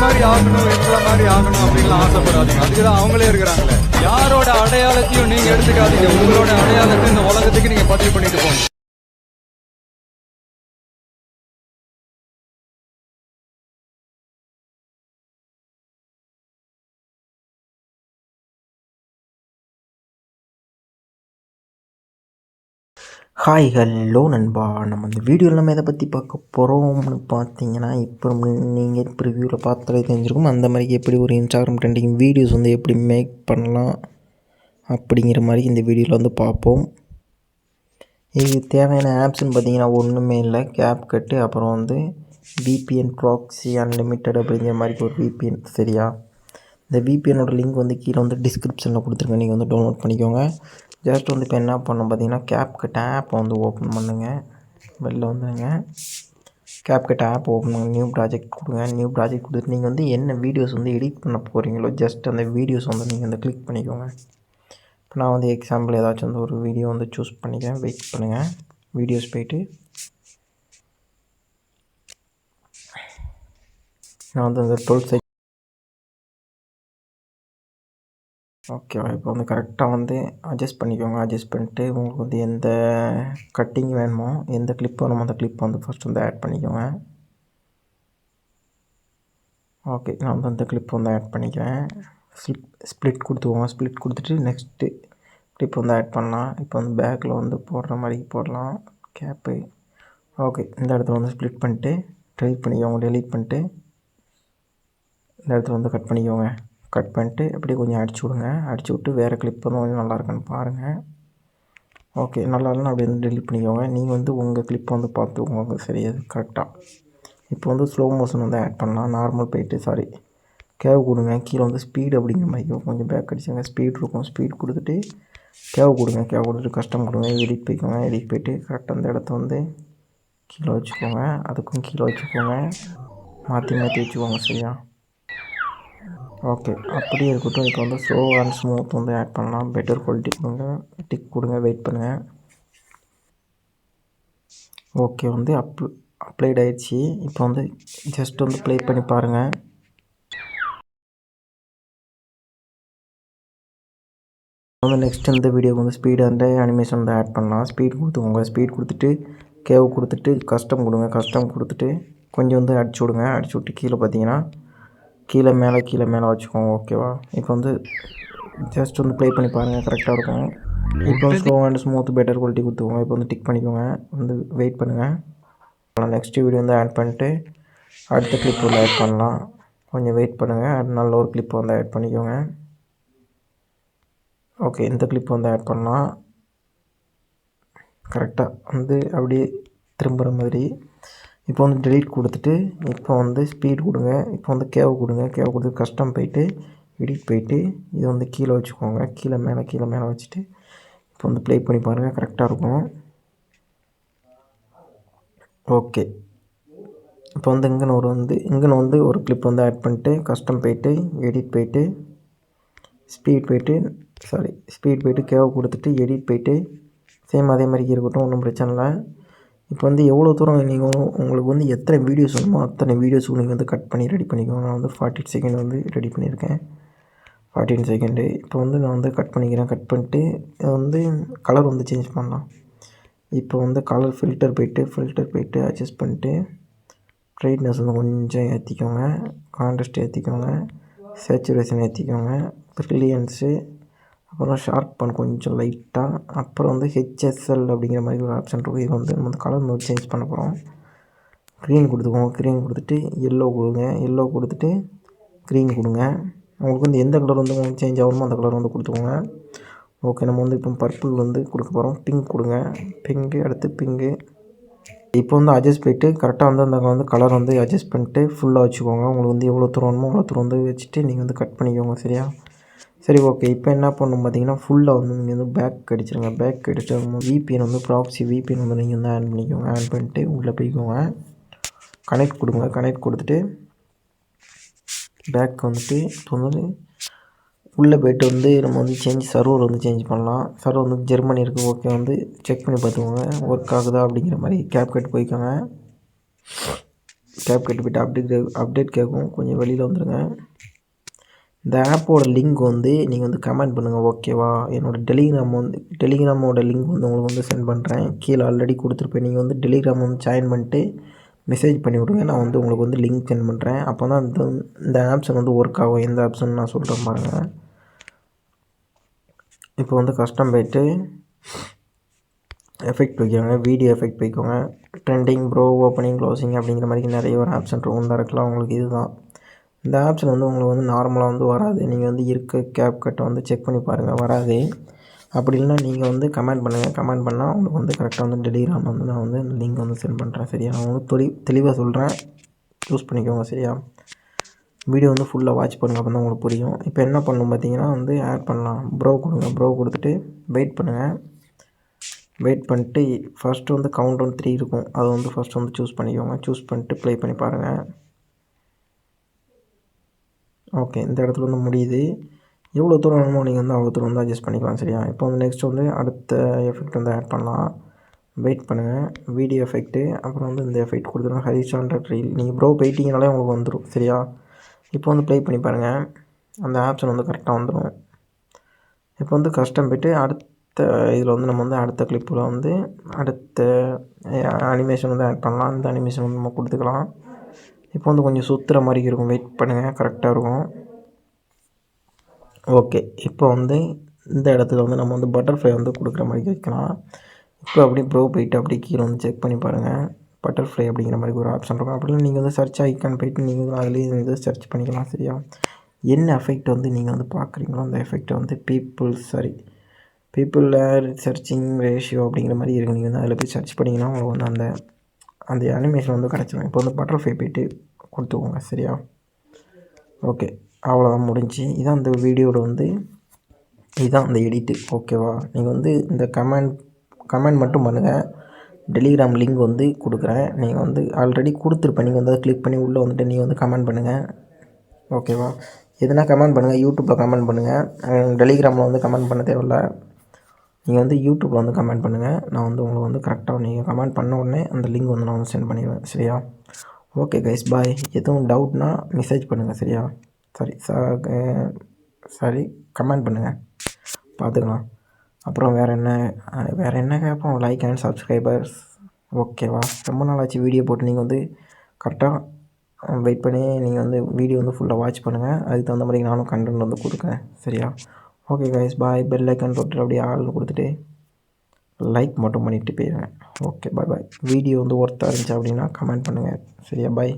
மாதிரி ஆகணும் எங்களை மாதிரி ஆகணும் அப்படின்லாம் ஆசைப்படாதீங்க. அதுக்கு தான் அவங்களே இருக்கிறாங்களே. யாரோட அடையாளத்தையும் நீங்க எடுத்துக்காதீங்க. உங்களோட அடையாளத்தை இந்த உலகத்துக்கு நீங்க பதிவு பண்ணிட்டு போங்க. ஹாய் ஹலோ நண்பா. நம்ம இந்த வீடியோவில் நம்ம எதை பற்றி பார்க்க போகிறோம்னு பார்த்தீங்கன்னா, இப்போ நீங்கள் ப்ரிவியூவில் பார்த்தாலே தெரிஞ்சிருக்கும். அந்த மாதிரி எப்படி ஒரு இன்ஸ்டாகிராம் ட்ரெண்டிங் வீடியோஸ் வந்து எப்படி மேக் பண்ணலாம் அப்படிங்கிற மாதிரி இந்த வீடியோவில் வந்து பார்ப்போம். இதுக்கு தேவையான ஆப்ஸ்ன்னு பார்த்தீங்கன்னா ஒன்றுமே இல்லை, CapCut, அப்புறம் வந்து VPN ப்ராக்ஸி அன்லிமிட்டட் அப்படிங்கிற மாதிரி ஒரு VPN. சரியா? இந்த VPNோட லிங்க் வந்து கீழே வந்து டிஸ்கிரிப்ஷனில் கொடுத்துருக்கேன், நீங்கள் வந்து டவுன்லோட் பண்ணிக்கோங்க. ஜஸ்ட் வந்து இப்போ என்ன பண்ணணும் பார்த்தீங்கன்னா, CapCut ஆப்பை வந்து ஓப்பன் பண்ணுங்கள். வெளில வந்துடுங்க. CapCut ஆப் ஓப்பன் பண்ணுங்கள். நியூ ப்ராஜெக்ட் கொடுங்க. நியூ ப்ராஜெக்ட் கொடுத்துட்டு நீங்கள் வந்து என்ன வீடியோஸ் வந்து எடிட் பண்ண போகிறீங்களோ ஜஸ்ட் அந்த வீடியோஸ் வந்து நீங்கள் வந்து கிளிக் பண்ணிக்கோங்க. இப்போ நான் வந்து எக்ஸாம்பிள் ஏதாச்சும் வந்து ஒரு வீடியோ வந்து சூஸ் பண்ணிக்கிறேன். வெயிட் பண்ணுங்கள். வீடியோஸ் போய்ட்டு நான் வந்து அந்த 12 ஓகேவா. இப்போ வந்து கரெக்டாக வந்து அட்ஜஸ்ட் பண்ணிக்கோங்க. அட்ஜஸ்ட் பண்ணிட்டு உங்களுக்கு வந்து எந்த கட்டிங் வேணுமோ, எந்த கிளிப் வேணுமோ அந்த கிளிப் வந்து ஃபஸ்ட் வந்து ஆட் பண்ணிக்கோங்க. ஓகே, நான் வந்து அந்த கிளிப் வந்து ஆட் பண்ணிக்கிறேன். ஸ்ப்ளிட் கொடுத்துக்கோங்க. ஸ்ப்ளிட் கொடுத்துட்டு நெக்ஸ்ட்டு கிளிப் வந்து ஆட் பண்ணலாம். இப்போ வந்து பேக்கில் வந்து போடுற மாதிரி போடலாம் கேப்பு. ஓகே, இந்த இடத்துல வந்து ஸ்ப்ளிட் பண்ணிட்டு டெலிட் பண்ணிக்கோங்க. டெலிட் பண்ணிட்டு இந்த இடத்துல வந்து கட் பண்ணிக்கோங்க. கட் பண்ணிட்டு அப்படியே கொஞ்சம் அடிச்சு விடுங்க. அடிச்சு விட்டு வேறு கிளிப் வந்து கொஞ்சம் நல்லா இருக்கான்னு பாருங்கள். ஓகே, நல்லா இல்லைன்னா அப்படியே வந்து டெலிட் பண்ணிக்கோங்க. நீங்கள் வந்து உங்கள் கிளிப்பை வந்து பார்த்துக்கோங்க. சரி, அது கரெக்டாக. இப்போ வந்து ஸ்லோ மோஷன் வந்து ஆட் பண்ணலாம். நார்மல் போயிட்டு கேவ் கொடுங்க. கீழே வந்து ஸ்பீடு அப்படிங்கிற மாதிரி கொஞ்சம் பேக் அடிச்சுங்க. ஸ்பீட் இருக்கும். ஸ்பீட் கொடுத்துட்டு கேவ் கொடுங்க. கேவ் கொடுத்துட்டு கஸ்டம் கொடுங்க. எடிட் போய்க்கோங்க. எடிட் போய்ட்டு கரெக்டாக அந்த இடத்த வந்து கீழே வச்சுக்கோங்க. அதுக்கும் கீழே வச்சுக்கோங்க. மாற்றி மாற்றி வச்சுக்கோங்க. சரியா? ஓகே, அப்படியே இருக்கட்டும். இப்போ வந்து ஸ்லோ அண்ட் ஸ்மூத் வந்து ஆட் பண்ணலாம். பெட்டர் குவாலிட்டி கொடுங்க. டிக் கொடுங்க. வெயிட் பண்ணுங்கள். ஓகே, வந்து அப்ளைட் ஆகிடுச்சு. இப்போ வந்து ஜஸ்ட் வந்து ப்ளே பண்ணி பாருங்கள். வந்து நெக்ஸ்ட் இந்த வீடியோக்கு வந்து ஸ்பீடு அண்ட் அனிமேஷன் வந்து ஆட் பண்ணலாம். ஸ்பீட் கொடுத்துக்கோங்க. ஸ்பீட் கொடுத்துட்டு கேவ் கொடுத்துட்டு கஸ்டம் கொடுங்க. கஸ்டம் கொடுத்துட்டு கொஞ்சம் வந்து அடிச்சு விடுங்க. அடிச்சு விட்டு கீழே பார்த்தீங்கன்னா கீழே மேலே வச்சுக்கோங்க. ஓகேவா? இப்போ வந்து ஜஸ்ட் வந்து ப்ளே பண்ணி பாருங்கள். கரெக்டாக இருக்கும். இப்போ வந்து slow and smooth better quality கொடுத்துக்கோங்க. இப்போ வந்து டிக் பண்ணிக்கோங்க. வந்து வெயிட் பண்ணுங்கள். நெக்ஸ்ட் வீடியோ வந்து ஆட் பண்ணிட்டு அடுத்த கிளிப் வந்து ஆட் பண்ணலாம். கொஞ்சம் வெயிட் பண்ணுங்கள். நல்ல ஒரு கிளிப் வந்து ஆட் பண்ணிக்கோங்க. ஓகே, இந்த கிளிப் வந்து ஆட் பண்ணலாம். கரெக்டாக வந்து அப்படியே திரும்புகிற மாதிரி. இப்போ வந்து டெலிட் கொடுத்துட்டு இப்போ வந்து ஸ்பீட் கொடுங்க. இப்போ வந்து கேவ் கொடுங்க. கேவ் கொடுத்து கஸ்டம் போயிட்டு எடிட் போயிட்டு இதை வந்து கீழே வச்சுக்கோங்க. கீழே மேலே வச்சுட்டு இப்போ வந்து ப்ளே பண்ணி பாருங்கள். கரெக்டாக இருக்கும். ஓகே, இப்போ வந்து இங்கன்னு வந்து ஒரு கிளிப் வந்து ஆட் பண்ணிட்டு கஸ்டம் போயிட்டு எடிட் போயிட்டு ஸ்பீட் போயிட்டு கேவ் கொடுத்துட்டு எடிட் போயிட்டு சேம் அதே மாதிரி இருக்கட்டும். ஒன்றும் பிரச்சனை இல்லை. இப்போ வந்து எவ்வளோ தூரம் நீங்கள் உங்களுக்கு வந்து எத்தனை வீடியோஸ் வேணுமோ அத்தனை வீடியோஸுக்கு நீங்கள் வந்து கட் பண்ணி ரெடி பண்ணிக்கோங்க. நான் வந்து 48 செகண்ட் வந்து ரெடி பண்ணியிருக்கேன். 14 செகண்டு. இப்போ வந்து நான் வந்து கட் பண்ணிக்கிறேன். கட் பண்ணிட்டு வந்து கலர் வந்து சேஞ்ச் பண்ணலாம். இப்போ வந்து கலர் ஃபில்டர் போயிட்டு அட்ஜஸ்ட் பண்ணிட்டு பிரைட்னஸ் வந்து கொஞ்சம் ஏற்றிக்கோங்க. கான்ட்ராஸ்ட் ஏற்றிக்கோங்க. சேச்சுரேஷன் ஏற்றிக்கோங்க. ப்ரில்லியன்ஸு, அப்புறம் ஷார்ப்பன் கொஞ்சம் லைட்டாக, அப்புறம் வந்து HSL அப்படிங்கிற மாதிரி ஒரு ஆப்ஷன் இருக்கும். இது வந்து நம்ம கலர் வந்து சேஞ்ச் பண்ண போகிறோம். க்ரீன் கொடுத்துக்கோங்க. க்ரீன் கொடுத்துட்டு எல்லோ கொடுங்க. எல்லோ கொடுத்துட்டு க்ரீன் கொடுங்க. உங்களுக்கு வந்து எந்த கலர் வந்து உங்களுக்கு சேஞ்ச் ஆகணுமோ அந்த கலர் வந்து கொடுத்துக்கோங்க. ஓகே, நம்ம வந்து இப்போ பர்பிள் வந்து கொடுக்க போகிறோம். பிங்க் கொடுங்க. அடுத்து பிங்கு. இப்போ வந்து அட்ஜஸ்ட் போயிட்டு கரெக்டாக வந்து அந்த வந்து கலர் வந்து அட்ஜஸ்ட் பண்ணிட்டு ஃபுல்லாக வச்சுக்கோங்க. உங்களுக்கு வந்து எவ்வளோ தூரம் வேணுமோ அவ்வளோ தூரம் வந்து வச்சுட்டு நீங்கள் வந்து கட் பண்ணிக்கோங்க. சரியா? சரி, ஓகே. இப்போ என்ன பண்ணணும் பார்த்தீங்கன்னா ஃபுல்லாக வந்து நீங்கள் வந்து பேக் அடிச்சிருங்க. பேக் அடிச்சுட்டு VPN வந்து ப்ராக்ஸி VPN வந்து நீங்கள் வந்து ஆட் பண்ணிக்கோங்க. ஆட் பண்ணிட்டு உள்ளே போய்க்கோங்க. கனெக்ட் கொடுங்க. கனெக்ட் கொடுத்துட்டு பேக் வந்துட்டு இப்போ வந்து உள்ளே போய்ட்டு வந்து நம்ம வந்து சர்வர் வந்து சேஞ்ச் பண்ணலாம். சர்வர் வந்து ஜெர்மனி இருக்குது. ஓகே, வந்து செக் பண்ணி பார்த்துக்கோங்க ஒர்க் ஆகுதா அப்படிங்கிற மாதிரி. CapCut போய்க்கோங்க. கேப் கட்டு போய்ட்டு அப்டேட் கேட்கும், கொஞ்சம் வெளியில் வந்துடுங்க. இந்த ஆப்போட லிங்க் வந்து நீங்கள் வந்து கமெண்ட் பண்ணுங்கள், ஓகேவா? என்னோடய டெலிகிராமோட லிங்க் வந்து உங்களுக்கு வந்து சென்ட் பண்ணுறேன், கீழே ஆல்ரெடி கொடுத்துருப்பேன். நீங்கள் வந்து டெலிகிராம் வந்து ஜாயின் பண்ணிட்டு மெசேஜ் பண்ணி விடுங்க, நான் வந்து உங்களுக்கு வந்து லிங்க் சென்ட் பண்ணுறேன். அப்போ தான் இந்த ஆப்ஷன் வந்து ஒர்க் ஆகும். எந்த ஆப்ஷன் நான் சொல்கிறேன் பாருங்கள். இப்போ வந்து கஸ்டம் போய்ட்டு எஃபெக்ட் வைக்கோங்க, வீடியோ எஃபெக்ட் வைக்கோங்க, ட்ரெண்டிங், ப்ரோ, ஓப்பனிங், க்ளோசிங் அப்படிங்கிற மாதிரி நிறைய ஒரு ஆப்ஷன் இருக்கும். இந்த இடத்துல உங்களுக்கு இதுதான். இந்த ஆப்ஷன் வந்து உங்களுக்கு வந்து நார்மலாக வந்து வராது. நீங்கள் வந்து இருக்க கேப் கட்டை வந்து செக் பண்ணி பாருங்கள், வராது. அப்படி இல்லைனா நீங்கள் வந்து கமெண்ட் பண்ணுங்கள். கமெண்ட் பண்ணால் உங்களுக்கு வந்து கரெக்டாக வந்து டெலிகிராம் வந்து நான் வந்து லிங்க் வந்து சென்ட் பண்ணுறேன், சரியா? நான் வந்து தெளிவாக சொல்கிறேன், யூஸ் பண்ணிக்கோங்க, சரியா? வீடியோ வந்து ஃபுல்லாக வாட்ச் பண்ணுங்கள், அப்போ தான் உங்களுக்கு புரியும். இப்போ என்ன பண்ணணும் பார்த்தீங்கன்னா வந்து ஆட் பண்ணலாம். ப்ரோ கொடுங்க, ப்ரோ கொடுத்துட்டு வெயிட் பண்ணுங்கள். வெயிட் பண்ணிட்டு ஃபஸ்ட்டு வந்து கவுண்ட் ஒன் 3 இருக்கும், அதை வந்து ஃபஸ்ட்டு வந்து சூஸ் பண்ணிக்கோங்க. சூஸ் பண்ணிட்டு ப்ளே பண்ணி பாருங்கள். ஓகே, இந்த இடத்துல வந்து முடியுது. எவ்வளோ தூரம் வேணுமோ நீங்கள் வந்து அவ்வளோ தூரம் வந்து அட்ஜஸ்ட் பண்ணிக்கலாம், சரியா? இப்போ வந்து நெக்ஸ்ட் வந்து அடுத்த எஃபெக்ட் வந்து ஆட் பண்ணலாம். வெயிட் பண்ணுங்கள். வீடியோ எஃபெக்ட்டு, அப்புறம் வந்து இந்த எஃபெக்ட் கொடுத்துருங்க, ஹரிசாண்டர் ரீல். நீங்கள் ப்ரோ போயிட்டீங்கனாலே உங்களுக்கு வந்துடும், சரியா? இப்போ வந்து ப்ளே பண்ணி பாருங்கள், அந்த ஆப்ஷன் வந்து கரெக்டாக வந்துடும். இப்போ வந்து கஸ்டம் போய்ட்டு அடுத்த இதில் வந்து நம்ம வந்து அடுத்த கிளிப்பில் வந்து அடுத்த அனிமேஷன் வந்து ஆட் பண்ணலாம். அந்த அனிமேஷன் வந்து நம்ம கொடுத்துக்கலாம். இப்போ வந்து கொஞ்சம் சுற்றுற மாதிரி இருக்கும், வெயிட் பண்ணுங்கள், கரெக்டாக இருக்கும். ஓகே, இப்போ வந்து இந்த இடத்துல வந்து நம்ம வந்து பட்டர்ஃப்ளை வந்து கொடுக்குற மாதிரி வைக்கலாம். இப்போ அப்படியே ப்ரோ போயிட்டு அப்படியே கீழே வந்து செக் பண்ணி பாருங்கள், பட்டர்ஃப்ளை அப்படிங்கிற மாதிரி ஒரு ஆப்ஷன் இருக்கும். அப்படிலாம் நீங்கள் வந்து சர்ச் ஐக்கான் போய்ட்டு நீங்கள் வந்து அதுலேயே வந்து சர்ச் பண்ணிக்கலாம், சரியா? என்ன எஃபெக்ட் வந்து நீங்கள் வந்து பார்க்குறீங்களோ அந்த எஃபெக்ட்டை வந்து பீப்புள் ஏர் சர்ச்சிங் ரேஷியோ அப்படிங்கிற மாதிரி இருக்குது. நீங்கள் வந்து அதில் போய் சர்ச் பண்ணிங்கன்னா உங்களுக்கு வந்து அந்த அனிமேஷன் வந்து கிடச்சிடும். இப்போ வந்து பட்டர்ஃப்ளை போய்ட்டு கொடுத்துக்கோங்க, சரியா? ஓகே, அவ்வளோதான், முடிஞ்சு. இதான் இந்த வீடியோட வந்து இதுதான் அந்த எடிட்டு, ஓகேவா? நீங்கள் வந்து இந்த கமெண்ட் மட்டும் பண்ணுங்கள். டெலிகிராம் லிங்க் வந்து கொடுக்குறேன், நீங்கள் வந்து ஆல்ரெடி கொடுத்துருப்பேன். நீங்கள் வந்து அதை கிளிக் பண்ணி உள்ளே வந்துட்டு நீங்கள் வந்து கமெண்ட் பண்ணுங்கள், ஓகேவா? எதுனா கமெண்ட் பண்ணுங்கள், யூடியூப்பில் கமெண்ட் பண்ணுங்கள். டெலிகிராமில் வந்து கமெண்ட் பண்ண தேவையில்ல. நீங்கள் வந்து யூடியூப்பில் வந்து கமெண்ட் பண்ணுங்கள். நான் வந்து உங்களுக்கு வந்து கரெக்டாக நீங்கள் கமெண்ட் பண்ண உடனே அந்த லிங்க் வந்து நான் வந்து சென்ட் பண்ணிடுவேன், சரியா? ஓகே கைஸ், பாய். எதுவும் டவுட்னா மெசேஜ் பண்ணுங்கள், சரியா? சரி கமெண்ட் பண்ணுங்கள், பார்த்துக்கலாம். அப்புறம் வேறு என்ன கேட்போம்? லைக் அண்ட் சப்ஸ்கிரைபர்ஸ், ஓகேவா? ரொம்ப நாள் ஆச்சு வீடியோ போட்டு. நீங்கள் வந்து கரெக்டாக வெயிட் பண்ணி நீங்கள் வந்து வீடியோ வந்து ஃபுல்லாக வாட்ச் பண்ணுங்கள். அதுக்கு தகுந்த மாதிரி நானும் கண்டென்ட் வந்து கொடுக்குறேன், சரியா? ஓகே கைஸ், பாய். பெல் ஐக்கான் தொட்டு அப்படியே ஆள்னு கொடுத்துட்டு லைக் மட்டும் பண்ணிவிட்டு போயிடுவேன். ஓகே, பாய். வீடியோ வந்து ஒர்த்தாக இருந்துச்சு அப்படின்னா கமெண்ட் பண்ணுங்கள், சரியா? பாய்.